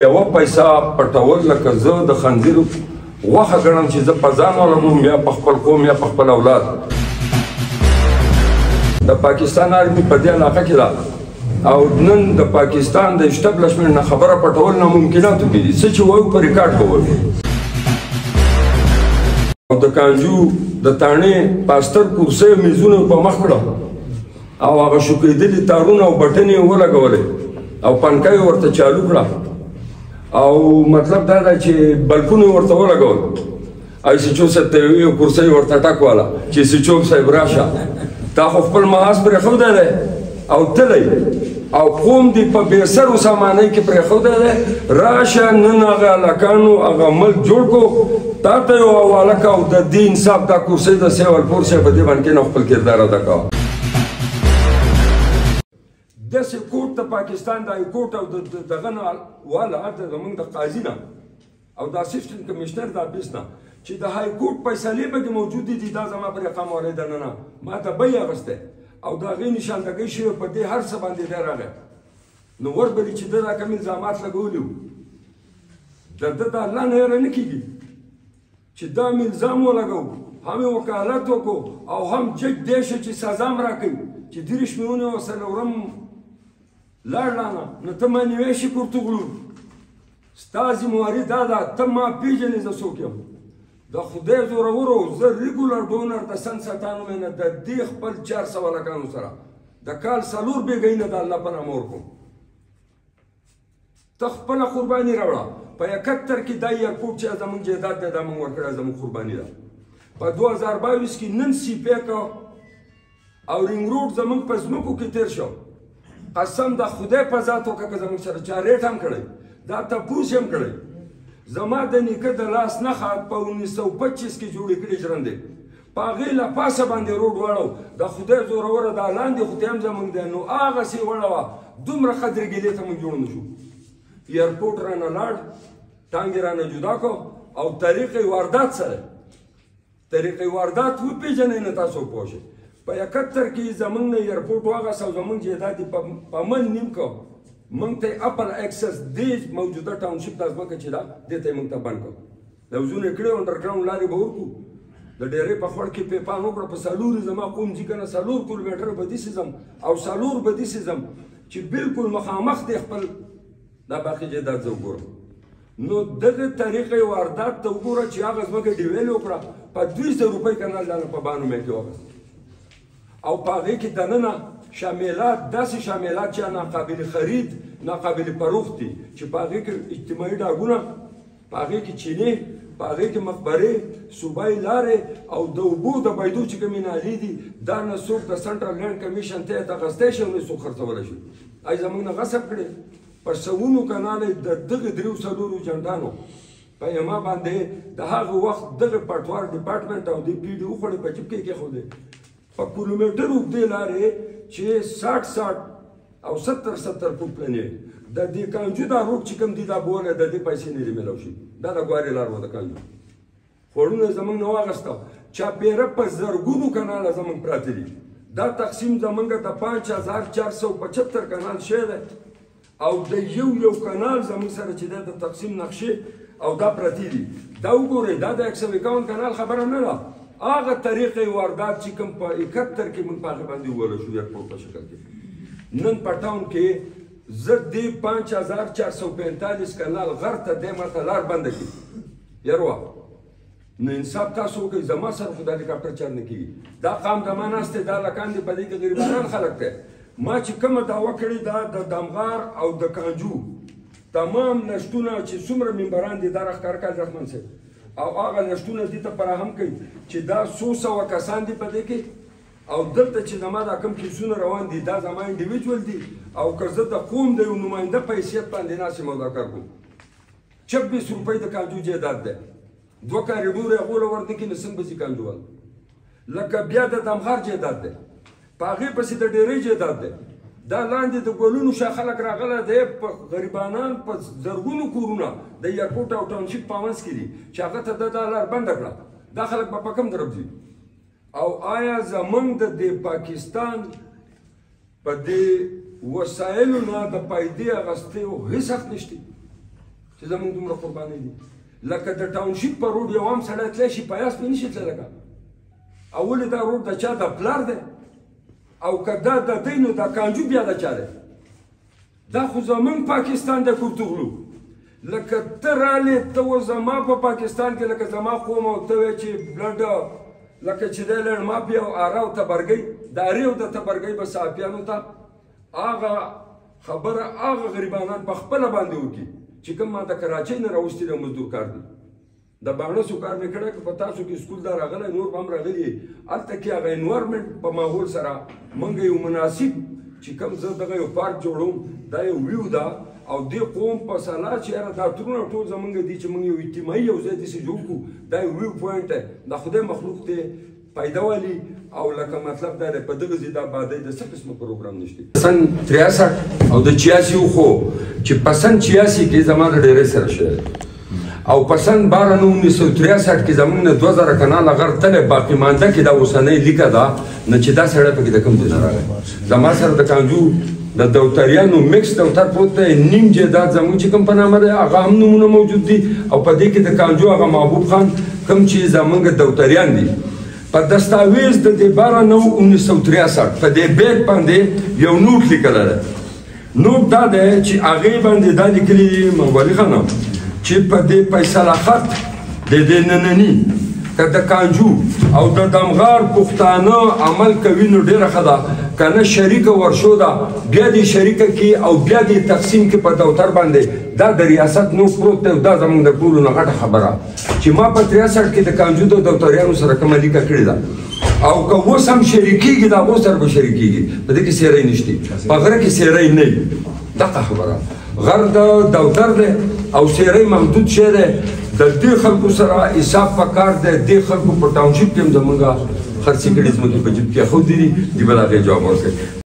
یوه پیسه پټول لکه زه د خنزیر غوښه ګڼم چې زه په ځان ولګوم یا په خپل قوم یا په خپل اولاد. د پاکستان آرمي په دې علاقه کې ده او نن د پاکستان د اسټابلشمنټ نه خبره پټول ناممکناتو کې دي. څه چې وایو په ریکارډ کوو او د کانجو د تاڼې پاستر کرسۍ میزونه په مخ کړه او هغه شوکېدلي تارونه او بټنې یې ولګولې او پنکه یې ورته چالو کړه او مطلب دا ده چې بلپونه یې ورته ولګول او ایسیچو صاحب ته یې وویل کرسۍ یې ورته ټک واله چې ایسیچو صاحب راشه تا خو خپل محاذ پرېښودی دی او تلی او قوم دې په بېسرو سامانۍ کې پرېښودی دی راشه نن هغه هلکانو هغه ملک جوړ کړو تا ته یې حواله کړه او د دې انصاف دا کرسۍ د سیولپور صاحب په دې باندې کېنه خپل کردار ادا کوه. داسې کوټ د پاکستان د هایکوټ او دغه نه والا هلته زموږ د قاضي نه او د اسسټنټ کمیشنر د آفیس نه چې د هایکوټ فیصلې پکې موجودې دي دا زما پر اقام اورېده نه ما ته بیې اخیستی او د هغې نشاندګۍ شوې په دې هر څه باندې دی راغی نو وربلې چې ده دا کوم الزامات لګولي وو د ده د الله نه یېره نه کېږي چې دا مې الزام ولګو هم یې وکالت وکړو او هم جج دی شه چې سزا م راکوي چې دېرش مې ونیوه څلورم لاړلانه نو ته ما نیوی شي کورته غړو ستا ذمواري دا ده ته ما پېژنې زه څوک یم د خدای زورورو زه ریګولر ډونر د سن 97 نه د دې خپل 400 هلکانو سره د کال 4 بېګۍ نه د الله په نامه ورکوم ته خپله قرباني راوړه په 71 کې دا ایرپورټ چې زموږ جایداد دی دا موږ ورکړی زموږ قرباني ده په 2022 کې نن سیپی که او رینګ روډ زموږ په ځمکو کې تېر شو قسم د خدای په ذات وکړه که زموږ سره چا ریټ هم کړی دا تپوس هم کړی زما د نیکه د لاس نښه په 1925 کې جوړې کړې ژرندې په هغې له پاسه باندې روډ واړو د خدای زوروره دا لاندې خو ته هم زموږ دی نو هغسې وړوه دومره قدرې ګیلې ته موږ جوړ نه شو ایرپورټ رانه لاړ ټانګ یې رانه جدا کړو او طریق واردات سره طریق واردات وپېژنئ نه تاسو پوه شئ په 71 کې زموږ نه ایرپورټ واغست او زموږ جایداد یې په من نیم کړو موږ ته اپل اکسس دې موجوده ټاونشپ دا ځمکه چې ده دې ته یې موږ ته بند کړو لوزونه یې کړې انډرګراونډ لارې به ورکړو د ډېرې په خوړ کې پیپان وکړه په څلورو زما قوم ځي که نه 4 کیلومتره به داسې ځم او 4 به داسې ځم چې بلکل مخامخ دی خپل دا باقي جایداد زه وګورم نو دغه طریقې واردات ته وګوره چې هغه ځمکه ډیویل وکړه په 200 روپۍ کنال دانه په بانو مې کې واغست او په هغې کې دننه شاملات داسې شاملات چې ناقابل خرید ناقابل فروخت دي چې په هغې کې اجتماعي ډاګونه په هغې کې چینې په هغې کې مقبرې صوبایي لارې او د اوبو د بایدو چې کومې نالې دي دا نه څوک د سنټرل لینډ کمیشن ته یې اخیستی شي او نه څوک خرڅولی شي ای زموږ نه غصب کړې پر سوونو کاناله د دغه 3 جنډانو په یما باندې د هغه وخت دغه پټوار ډپارټمنټ او د پی ډي وخوړې په جیب کې کېښودې په کیلومتر اوږدې لارې چې 60 او 70 فوټ پلنې د دې کانجو دا روډ چې کوم دي دا بوله د دې پیسې نه میلاو شي دا د ګوارې لار وه د کانجو خوړونه زموږ نه واغسته چاپېره په زرګونو کناله زموږ پراته دي دا تقسیم زموږ د 5475 کنال شی دی او د یو کنال زموږ سره چې دی د تقسیم نقشې او دا پرتې دي دا وګورئ دا د 151 کنال خبره نه ده هغه طریقې واردات چې کوم په 71 کې موږ په هغې باندې وویلی شو ایرپورټ په شکل کې نن په ټاون کې زه دې 5445 کنال غر ته دی ماته لار بنده کړي یروه نو انصاف تاسو وکړئ زما سره خو دا هلیکاپټر چار نه کېږي دا قام د ما ناست دی دا هلکان دي په دې کې غریبانان خلک دی ما چې کومه دعوه کړې دا د دمغار او د کانجو تمام لشتونه چې څومره ممبران دي دا راښکاره کړه رحمان صاحب او هغه لشتونه دې ته فراهم کوي چې دا 100 کسان دي په دې کې او دلته چې زما دا کوم کیسونه روان دي دا زما انډیویجول دي او که زه د قوم د یو نماینده په حیثیت باندې ناسې مذاکر کوم 26 روپۍ د کانجو جایداد دی 2 کاریډور یې هغوله ورنه کې نه څنګه به ځي کانجوال لکه بیا د دمغار جایداد دی په هغې پسې د ډېرۍ جایداد دی دا لاندې د ګلونو شا خلک راغلی دی په غریبانان په زرګونو کورونه د ایرپورټ او ټاونشپ په منځ کې دي چې هغه ته دا لار بنده کړه دا خلک به په کوم طرف ځي او آیا زموږ د پاکستان په دې وسایلو نه د فایدې اخیستو هېڅ حق نشته چې زمونږ دومره قربانۍ دي لکه د ټاونشیپ په روډ یو عام سړی تلی شي پیاس پرې نشي تللی لکه او ولې دا روډ د چا د پلار دی او که دا د دی نو دا کانجو بیا د چا دی دا خو زمونږ پاکستان د کورتغلو لکه ته رالې ته اوس زما په پاکستان کې لکه زما قوم او ته وایې چې بلډ لکه چې دی لړ مافیا او اره او تبرګۍ د ارې او د تبرګۍ به صحافیانو ته هغه خبره هغه غریبانان په خپله باندې وکړي چې کوم ما د کراچۍ نه راوستي د مزدور کار دی د باڼسو کار مې کړی که په تاسو کې سکول دا راغلی نور به هم راغلي هلته کې هغه انوایرمنټ په ماحول سره موږ یو مناسب چې کوم زه دغه یو پارک جوړوم دا یو ویو ده او دې قوم په سلا چې یاره دا ترونه ټول زمونږ دي چې موږ یو اجتماعي یو ځای داسې جوړ کړو دا یو ویو پوینټ دی د خدای مخلوق دی پیدا والی او لکه مطلب دا دی په دغه ځای د آبادۍ د څه قسمه پروګرام نشته پسند 63 او د 86 خو چې پسند 86 کې زما د ډېرۍ سره شوی او پسند 12 1963 کې زمونږ نه 2000 کناله غر تللی باقي مانده کې دا اوسنۍ لیکه ده نه چې دا سړی پکې د کوم ځای نه راغی زما سره د کانجو د دوتریانو مکس دوتر پروت دی نیم جیداد زمونږ چې کوم په نامه دی هغه هم نمونه موجود دي او په دې کې د کانجو هغه محبوب خان کوم چې زمونږ دوتریان دي په دستاویز د دې 12 1963 په دې بیگ باندې یو نوټ لیکلی دی نوټ دا دی چې هغې باندې دا لیکلي دي مولي خانم چې په دې فیصله خط د دې ننني که د کانجو او د دمغار پښتانه عمل کوي نو ډېره ښه ده که نه شریکه ورشو ده بیا دې شریکه کړي او بیا دې تقسیم کړي په دوتر باندې دا د ریاست نوټ پروت دی او دا زموږ د ټولو نه غټه خبره چې ما په 63 کې د کانجو د دوتریانو سره کومه لیکه کړې ده او که اوس هم شریکېږي د هغو سره به شریکېږي په دې کې سیری نشته په غره کې سیری نه وي دغه خبره غر د دوتر دی او سیری محدود شی دی د دې خلکو سره حساب پکار دی دې خلکو په ټاونشیپ کې هم زمونږ خرڅې کړي ځمکې په جیب کې اخودي دي دوی به د هغې جواب ورکوي